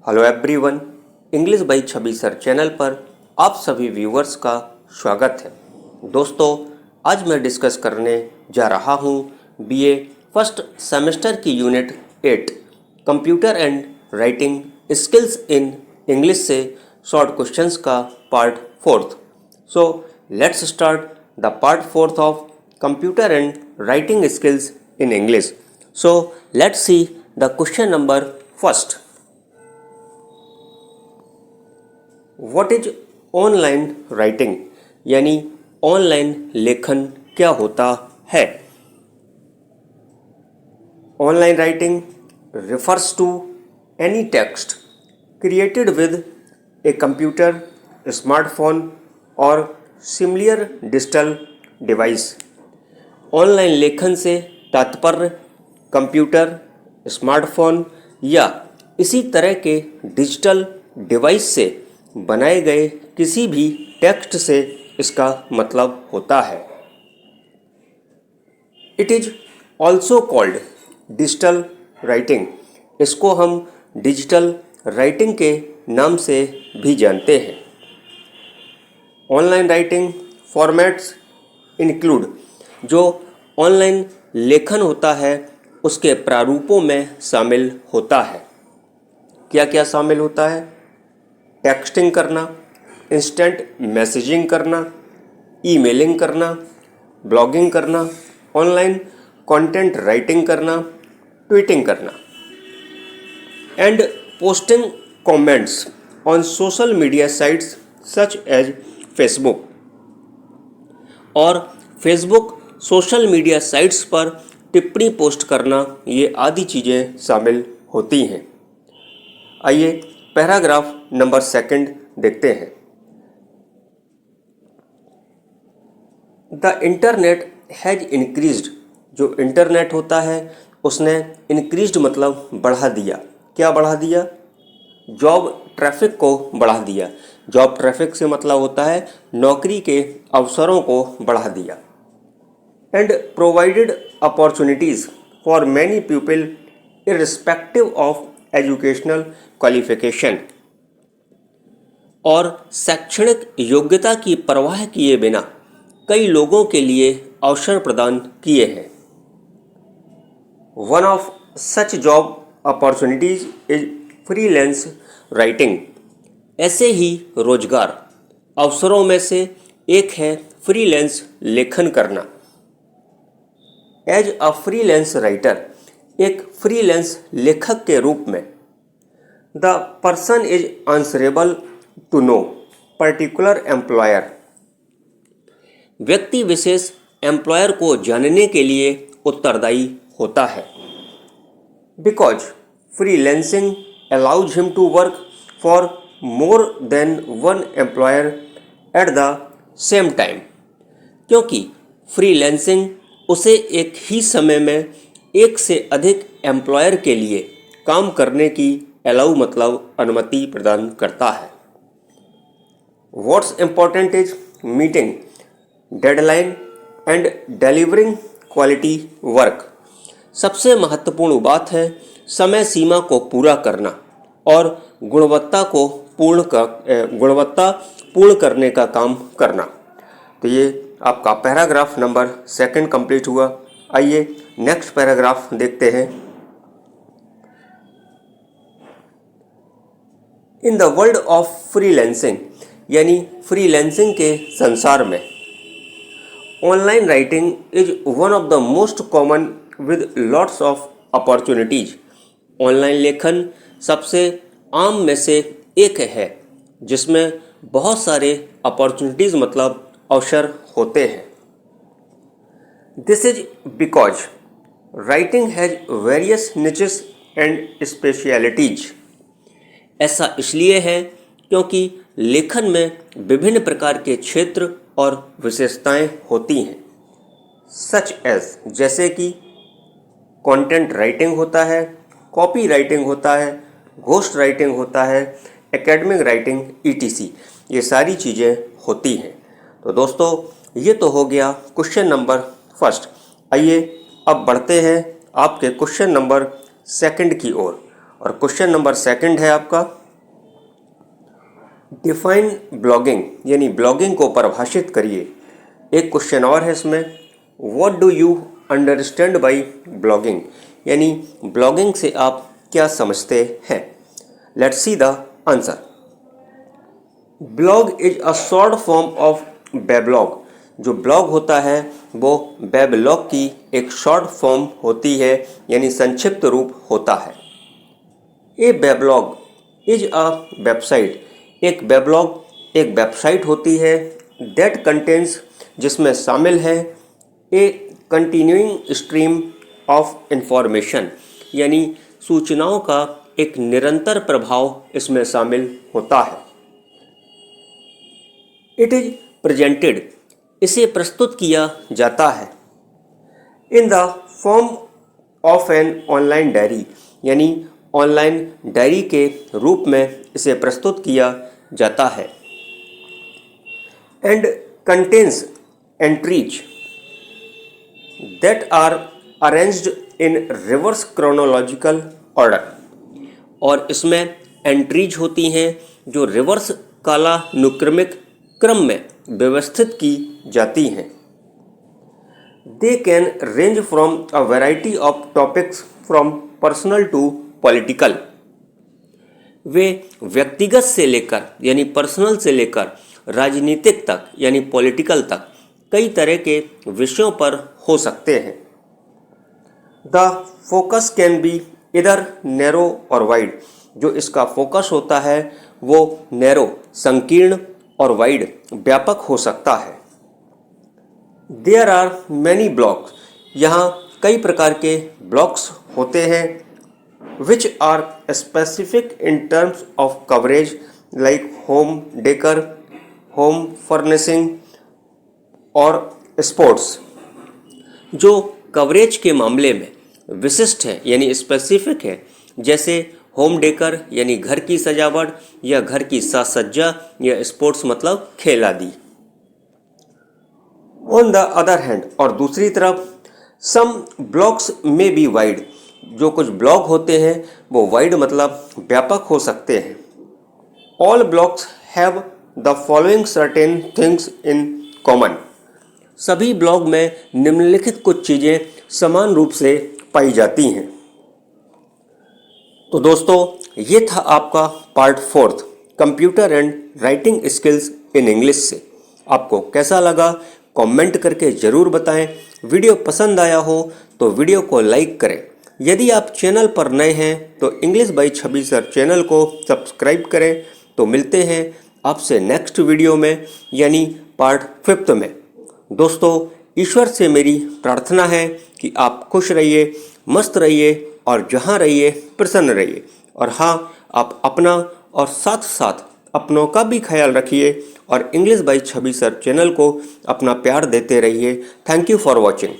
Hello everyone, English by Chhavi sir channel पर आप सभी व्यूवर्स का स्वागत है। दोस्तों, आज मैं डिस्कस करने जा रहा हूँ बीए फर्स्ट सेमेस्टर की unit 8 computer and writing skills in English से शॉर्ट क्वेश्चंस का part 4। So let's start the part 4 of computer and writing skills in English. So let's see the question number first. What is online writing, यानी online लेखन क्या होता है। Online writing refers to any text created with a computer, smartphone or similar digital device। Online लेखन से तात्पर्य computer, smartphone या इसी तरह के डिजिटल डिवाइस से बनाए गए किसी भी टेक्स्ट से इसका मतलब होता है। It is also called digital writing. इसको हम डिजिटल राइटिंग के नाम से भी जानते हैं। ऑनलाइन राइटिंग फॉर्मेट्स इंक्लूड, जो ऑनलाइन लेखन होता है उसके प्रारूपों में शामिल होता है। क्या क्या शामिल होता है? टेक्स्टिंग करना, इंस्टेंट मैसेजिंग करना, ईमेलिंग करना, ब्लॉगिंग करना, ऑनलाइन कंटेंट राइटिंग करना, ट्वीटिंग करना, and posting comments on social media sites such as Facebook. और फेसबुक सोशल मीडिया साइट्स पर टिप्पणी पोस्ट करना, ये आदि चीज़ें शामिल होती हैं। आइए पैराग्राफ नंबर 2 देखते हैं। द इंटरनेट हैज इंक्रीज्ड, जो इंटरनेट होता है उसने इंक्रीज्ड मतलब बढ़ा दिया। क्या बढ़ा दिया? जॉब ट्रैफिक को बढ़ा दिया। जॉब ट्रैफिक से मतलब होता है नौकरी के अवसरों को बढ़ा दिया। And provided opportunities for many people irrespective of educational qualification. और शैक्षणिक योग्यता की परवाह किए बिना कई लोगों के लिए अवसर प्रदान किए हैं। One of such job opportunities is freelance writing. ऐसे ही रोजगार अवसरों में से एक है फ्रीलांस लेखन करना। एज अ फ्रीलांस राइटर, एक फ्रीलांस लेखक के रूप में, the person is answerable to no particular employer. व्यक्ति विशेष एम्प्लॉयर को जानने के लिए उत्तरदायी होता है। Because freelancing allows him to work for more than one employer at the same time. क्योंकि फ्रीलांसिंग उसे एक ही समय में एक से अधिक एम्प्लॉयर के लिए काम करने की अलाउ मतलब अनुमति प्रदान करता है। What's important is meeting deadline and delivering quality work. सबसे महत्वपूर्ण बात है समय सीमा को पूरा करना और गुणवत्ता पूर्ण करने का काम करना। तो ये आपका पैराग्राफ नंबर 2 कंप्लीट हुआ। आइए नेक्स्ट पैराग्राफ देखते हैं। In the world of freelancing, यानी फ्रीलांसिंग के संसार में, online writing is one of the most common with lots of opportunities. Online लेखन सबसे आम में से एक है जिसमें बहुत सारे अपॉर्चुनिटीज मतलब अवसर होते हैं। This is because writing has various niches and specialities. ऐसा इसलिए है क्योंकि लेखन में विभिन्न प्रकार के क्षेत्र और विशेषताएं होती हैं। सच एज, जैसे कि कंटेंट राइटिंग होता है, कॉपी राइटिंग होता है, घोस्ट राइटिंग होता है, एकेडमिक राइटिंग ईटीसी, ये सारी चीज़ें होती हैं। तो दोस्तों, ये तो हो गया क्वेश्चन नंबर 1। आइए अब बढ़ते हैं आपके क्वेश्चन नंबर 2 की ओर। और क्वेश्चन नंबर सेकंड है आपका, डिफाइन ब्लॉगिंग, यानी ब्लॉगिंग को परिभाषित करिए। एक क्वेश्चन और है इसमें, what do you understand by blogging, यानी ब्लॉगिंग से आप क्या समझते हैं। Let's see the answer. Blog is a short form of weblog. जो ब्लॉग होता है वो वेबलॉग की एक शॉर्ट फॉर्म होती है, यानी संक्षिप्त रूप होता है। ए वेबलॉग इज अ वेबसाइट। एक वेबलॉग एक वेबसाइट होती है, दैट कंटेन्स, जिसमें शामिल है, ए कंटिन्यूइंग स्ट्रीम ऑफ इंफॉर्मेशन, यानी सूचनाओं का एक निरंतर प्रभाव इसमें शामिल होता है। इट इज प्रेजेंटेड, इसे प्रस्तुत किया जाता है, in the form of an online diary, यानी ऑनलाइन डायरी के रूप में इसे प्रस्तुत किया जाता है। And contains entries that are arranged in reverse chronological order, और इसमें एंट्रीज होती हैं जो रिवर्स कालानुक्रमिक क्रम में व्यवस्थित की जाती हैं। They can range from a variety of topics from personal to political. वे व्यक्तिगत से लेकर यानी पर्सनल से लेकर राजनीतिक तक यानी पॉलिटिकल तक कई तरह के विषयों पर हो सकते हैं। द फोकस कैन बी इधर नैरो और वाइड। जो इसका फोकस होता है वो नैरो संकीर्ण और वाइड व्यापक हो सकता है। देयर आर मैनी ब्लॉक्स, यहाँ कई प्रकार के ब्लॉक्स होते हैं, which are specific in terms of coverage, like home decor, home furnishing और स्पोर्ट्स। जो कवरेज के मामले में विशिष्ट है यानी स्पेसिफिक है, जैसे होम डेकर यानी घर की सजावट या घर की साज सज्जा, या स्पोर्ट्स मतलब खेल आदि। ऑन द अदर हैंड, और दूसरी तरफ, सम ब्लॉक्स में बी वाइड। जो कुछ ब्लॉक होते हैं वो वाइड मतलब व्यापक हो सकते हैं। All blocks have the following certain things in common. सभी ब्लॉक में निम्नलिखित कुछ चीज़ें समान रूप से पाई जाती हैं। तो दोस्तों, ये था आपका part 4 computer and writing skills in English से। आपको कैसा लगा कमेंट करके ज़रूर बताएं। वीडियो पसंद आया हो तो वीडियो को लाइक करें। यदि आप चैनल पर नए हैं तो English by Chhavi sir channel को सब्सक्राइब करें। तो मिलते हैं आपसे नेक्स्ट वीडियो में यानी पार्ट 5 में। दोस्तों, ईश्वर से मेरी प्रार्थना है कि आप खुश रहिए, मस्त रहिए और जहाँ रहिए प्रसन्न रहिए। और हाँ, आप अपना और साथ साथ अपनों का भी ख्याल रखिए और English by Chhavi sir channel को अपना प्यार देते रहिए। Thank you for watching.